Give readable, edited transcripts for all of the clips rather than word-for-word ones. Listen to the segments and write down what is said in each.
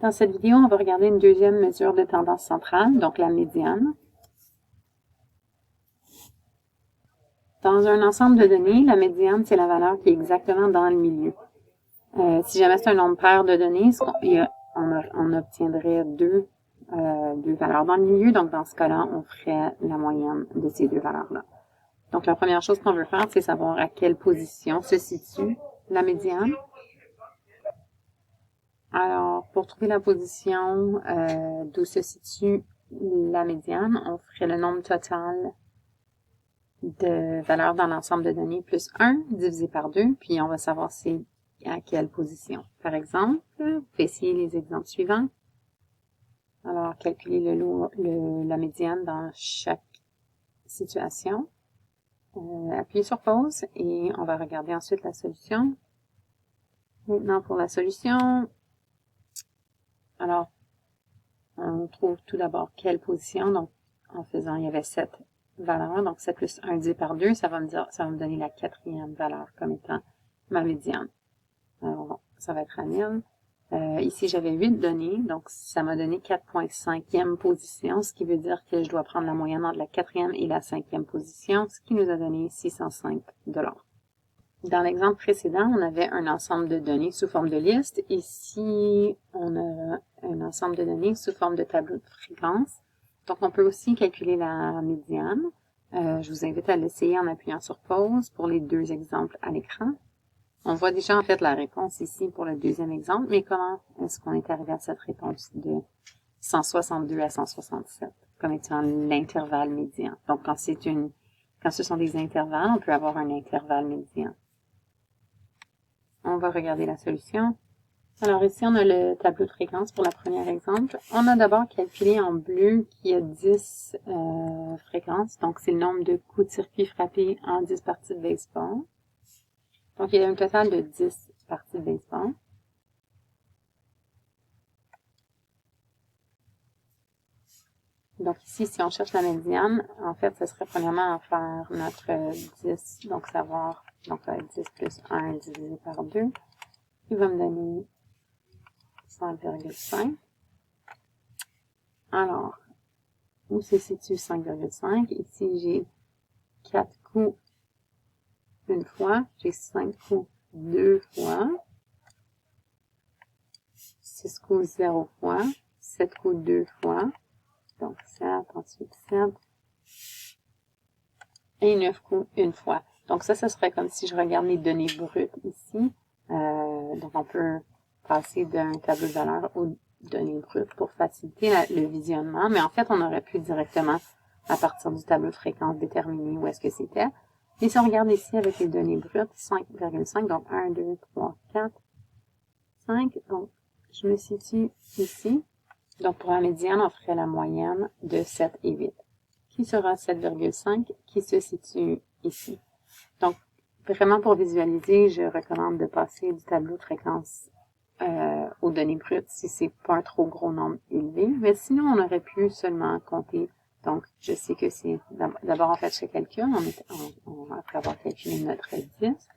Dans cette vidéo, on va regarder une deuxième mesure de tendance centrale, donc la médiane. Dans un ensemble de données, la médiane, c'est la valeur qui est exactement dans le milieu. Si jamais c'est un nombre pair de données, on obtiendrait deux valeurs dans le milieu. Donc, dans ce cas-là, on ferait la moyenne de ces deux valeurs-là. Donc, la première chose qu'on veut faire, c'est savoir à quelle position se situe la médiane. Alors, pour trouver la position d'où se situe la médiane, on ferait le nombre total de valeurs dans l'ensemble de données plus 1 divisé par 2, puis on va savoir c'est à quelle position. Par exemple, vous pouvez essayer les exemples suivants. Alors, calculer la médiane dans chaque situation. Appuyez sur pause et on va regarder ensuite la solution. Maintenant, pour la solution, alors, on trouve tout d'abord quelle position. Donc, en faisant, il y avait 7 valeurs. Donc, 7 plus 1 divisé par 2, ça va me donner la quatrième valeur comme étant ma médiane. Alors, ça va être à 1000. Ici, j'avais 8 données. Donc, ça m'a donné 4.5e position, ce qui veut dire que je dois prendre la moyenne entre la 4e et la 5e position, ce qui nous a donné 605 $. Dans l'exemple précédent, on avait un ensemble de données sous forme de liste. Ici, on a un ensemble de données sous forme de tableau de fréquence. Donc, on peut aussi calculer la médiane. Je vous invite à l'essayer en appuyant sur pause pour les deux exemples à l'écran. On voit déjà en fait la réponse ici pour le deuxième exemple, mais comment est-ce qu'on est arrivé à cette réponse de 162 à 167 comme étant l'intervalle médian? Donc, quand ce sont des intervalles, on peut avoir un intervalle médian. On va regarder la solution. Alors ici, on a le tableau de fréquence pour le premier exemple. On a d'abord calculé en bleu qu'il y a 10 fréquences. Donc, c'est le nombre de coups de circuit frappés en 10 parties de baseball. Donc, il y a un total de 10 parties de baseball. Donc ici, si on cherche la médiane, en fait, ce serait premièrement à faire notre 10, donc savoir, donc 10 plus 1 divisé par 2, qui va me donner 5,5. Alors, où se situe 5,5? Ici, j'ai 4 coups une fois, j'ai 5 coups 2 fois, 6 coups 0 fois, 7 coups 2 fois, donc 7, ensuite 7, et 9 coups une fois. Donc ça serait comme si je regarde mes données brutes ici. Donc on peut passer d'un tableau de valeurs aux données brutes pour faciliter le visionnement, mais en fait on aurait pu directement, à partir du tableau de fréquence, déterminer où est-ce que c'était. Et si on regarde ici avec les données brutes, 5,5, donc 1, 2, 3, 4, 5, donc je me situe ici. Donc pour la médiane, on ferait la moyenne de 7 et 8, qui sera 7,5, qui se situe ici. Donc, vraiment pour visualiser, je recommande de passer du tableau de fréquence aux données brutes si c'est pas un trop gros nombre élevé. Mais sinon, on aurait pu seulement compter. Donc, je sais que c'est d'abord on fait ce calcul, après avoir calculé notre 10,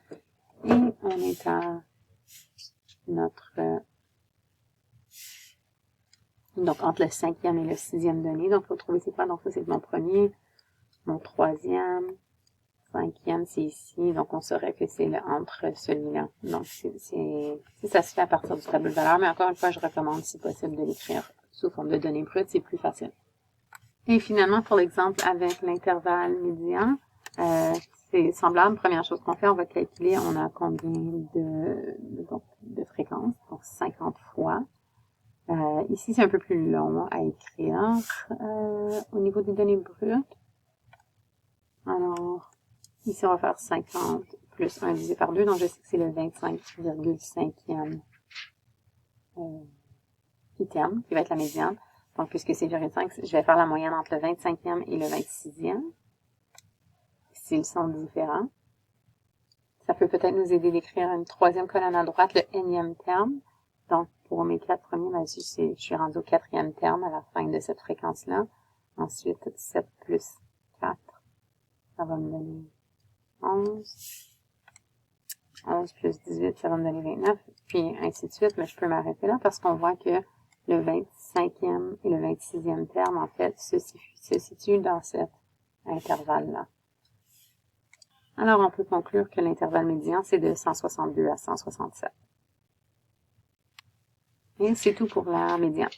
et on est à notre donc entre le 5e et le 6e donné. Donc, il faut trouver c'est quoi. Donc, ça, c'est mon premier, mon 3e, 5e, c'est ici. Donc, on saurait que c'est entre celui-là. Donc, ça se fait à partir du tableau de valeurs. Mais encore une fois, je recommande, si possible, de l'écrire sous forme de données brutes. C'est plus facile. Et finalement, pour l'exemple avec l'intervalle médian, c'est semblable. Première chose qu'on fait, on va calculer, on a combien de fréquences. Donc, 50 fois. Ici, c'est un peu plus long à écrire. Au niveau des données brutes, alors, ici, on va faire 50 plus 1 divisé par 2. Donc, je sais que c'est le 25,5e item qui va être la médiane. Donc, puisque c'est 0,5, je vais faire la moyenne entre le 25e et le 26e. S'ils sont différents. Ça peut peut-être nous aider d'écrire une troisième colonne à droite, le nème terme. Donc, pour mes 4 premiers, ben, je suis rendu au 4e terme à la fin de cette fréquence-là. Ensuite, 7 plus 4, ça va me donner 11. 11 plus 18, ça va me donner 29. Puis, ainsi de suite. Mais je peux m'arrêter là parce qu'on voit que Le 25e et le 26e terme, en fait, se situent dans cet intervalle-là. Alors, on peut conclure que l'intervalle médian, c'est de 162 à 167. Et c'est tout pour la médiane.